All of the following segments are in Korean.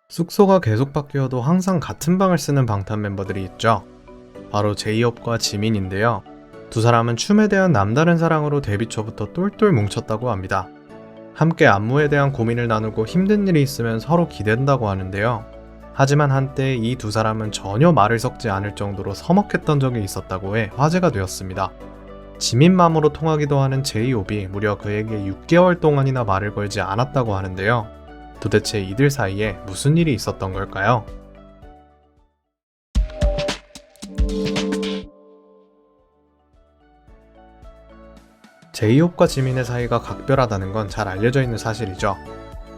숙소가 계속 바뀌어도 항상 같은 방을 쓰는 방탄 멤버들이 있죠. 바로 제이홉과 지민인데요. 두 사람은 춤에 대한 남다른 사랑으로 데뷔 초부터 똘똘 뭉쳤다고 합니다. 함께 안무에 대한 고민을 나누고 힘든 일이 있으면 서로 기댄다고 하는데요. 하지만 한때 이 두 사람은 전혀 말을 섞지 않을 정도로 서먹했던 적이 있었다고 해 화제가 되었습니다. 지민 맘으로 통하기도 하는 제이홉이 무려 그에게 6개월 동안이나 말을 걸지 않았다고 하는데요. 도대체 이들 사이에 무슨 일이 있었던 걸까요? 제이홉과 지민의 사이가 각별하다는 건 잘 알려져 있는 사실이죠.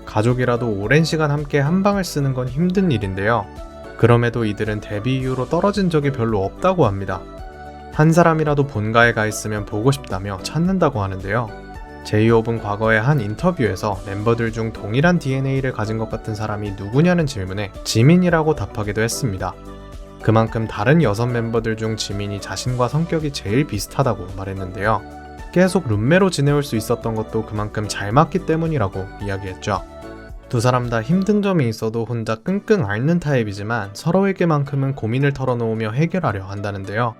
가족이라도 오랜 시간 함께 한 방을 쓰는 건 힘든 일인데요. 그럼에도 이들은 데뷔 이후로 떨어진 적이 별로 없다고 합니다. 한 사람이라도 본가에 가 있으면 보고 싶다며 찾는다고 하는데요. 제이홉은 과거의 한 인터뷰에서 멤버들 중 동일한 DNA를 가진 것 같은 사람이 누구냐는 질문에 지민이라고 답하기도 했습니다. 그만큼 다른 여섯 멤버들 중 지민이 자신과 성격이 제일 비슷하다고 말했는데요. 계속 룸메로 지내올 수 있었던 것도 그만큼 잘 맞기 때문이라고 이야기했죠. 두 사람 다 힘든 점이 있어도 혼자 끙끙 앓는 타입이지만 서로에게만큼은 고민을 털어놓으며 해결하려 한다는데요.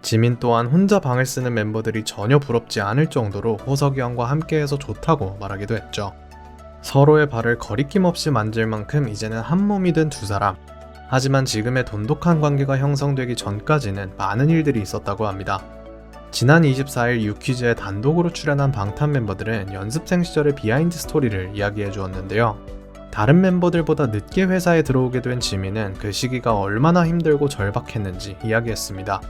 지민 또한 혼자 방을 쓰는 멤버들이 전혀 부럽지 않을 정도로 호석이 형과 함께해서 좋다고 말하기도 했죠. 서로의 발을 거리낌 없이 만질 만큼 이제는 한 몸이 된 두 사람. 하지만 지금의 돈독한 관계가 형성되기 전까지는 많은 일들이 있었다고 합니다. 지난 24일 유퀴즈에 단독으로 출연한 방탄 멤버들은 연습생 시절의 비하인드 스토리를 이야기해 주었는데요. 다른 멤버들보다 늦게 회사에 들어오게 된 지민은 그 시기가 얼마나 힘들고 절박했는지 이야기했습니다.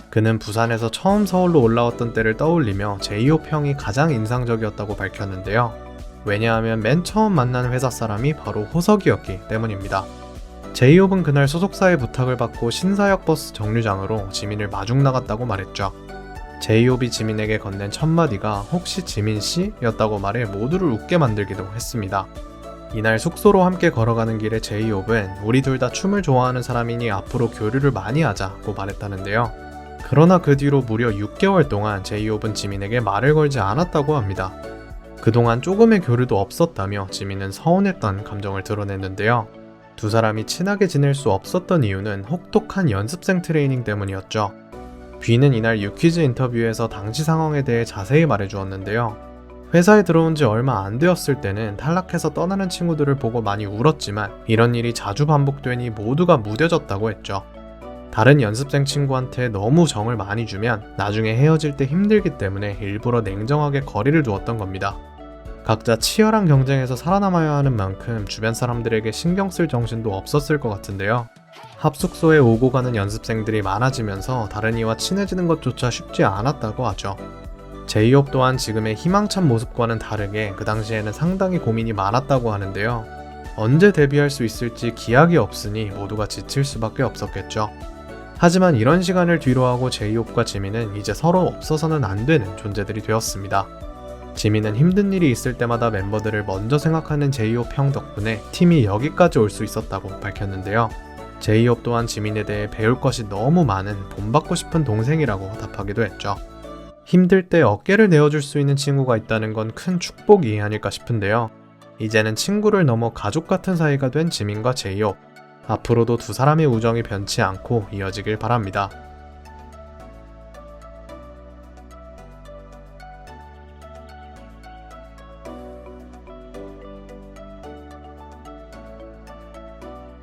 그는 부산에서 처음 서울로 올라왔던 때를 떠올리며 제이홉 형이 가장 인상적이었다고 밝혔는데요. 왜냐하면 맨 처음 만난 회사 사람이 바로 호석이었기 때문입니다. 제이홉은 그날 소속사의 부탁을 받고 신사역 버스 정류장으로 지민을 마중 나갔다고 말했죠. 제이홉이 지민에게 건넨 첫 마디가 혹시 지민씨? 였다고 말해 모두를 웃게 만들기도 했습니다. 이날 숙소로 함께 걸어가는 길에 제이홉은 우리 둘 다 춤을 좋아하는 사람이니 앞으로 교류를 많이 하자고 말했다는데요. 그러나 그 뒤로 무려 6개월 동안 제이홉은 지민에게 말을 걸지 않았다고 합니다. 그동안 조금의 교류도 없었다며 지민은 서운했던 감정을 드러냈는데요. 두 사람이 친하게 지낼 수 없었던 이유는 혹독한 연습생 트레이닝 때문이었죠. 뷔는 이날 유퀴즈 인터뷰에서 당시 상황에 대해 자세히 말해주었는데요. 회사에 들어온 지 얼마 안 되었을 때는 탈락해서 떠나는 친구들을 보고 많이 울었지만 이런 일이 자주 반복되니 모두가 무뎌졌다고 했죠. 다른 연습생 친구한테 너무 정을 많이 주면 나중에 헤어질 때 힘들기 때문에 일부러 냉정하게 거리를 두었던 겁니다. 각자 치열한 경쟁에서 살아남아야 하는 만큼 주변 사람들에게 신경 쓸 정신도 없었을 것 같은데요. 합숙소에 오고 가는 연습생들이 많아지면서 다른 이와 친해지는 것조차 쉽지 않았다고 하죠. 제이홉 또한 지금의 희망찬 모습과는 다르게 그 당시에는 상당히 고민이 많았다고 하는데요. 언제 데뷔할 수 있을지 기약이 없으니 모두가 지칠 수밖에 없었겠죠. 하지만 이런 시간을 뒤로하고 제이홉과 지민은 이제 서로 없어서는 안 되는 존재들이 되었습니다. 지민은 힘든 일이 있을 때마다 멤버들을 먼저 생각하는 제이홉 형 덕분에 팀이 여기까지 올 수 있었다고 밝혔는데요. 제이홉 또한 지민에 대해 배울 것이 너무 많은 본받고 싶은 동생이라고 답하기도 했죠. 힘들 때 어깨를 내어줄 수 있는 친구가 있다는 건 큰 축복이 아닐까 싶은데요. 이제는 친구를 넘어 가족 같은 사이가 된 지민과 제이홉. 앞으로도 두 사람의 우정이 변치 않고 이어지길 바랍니다.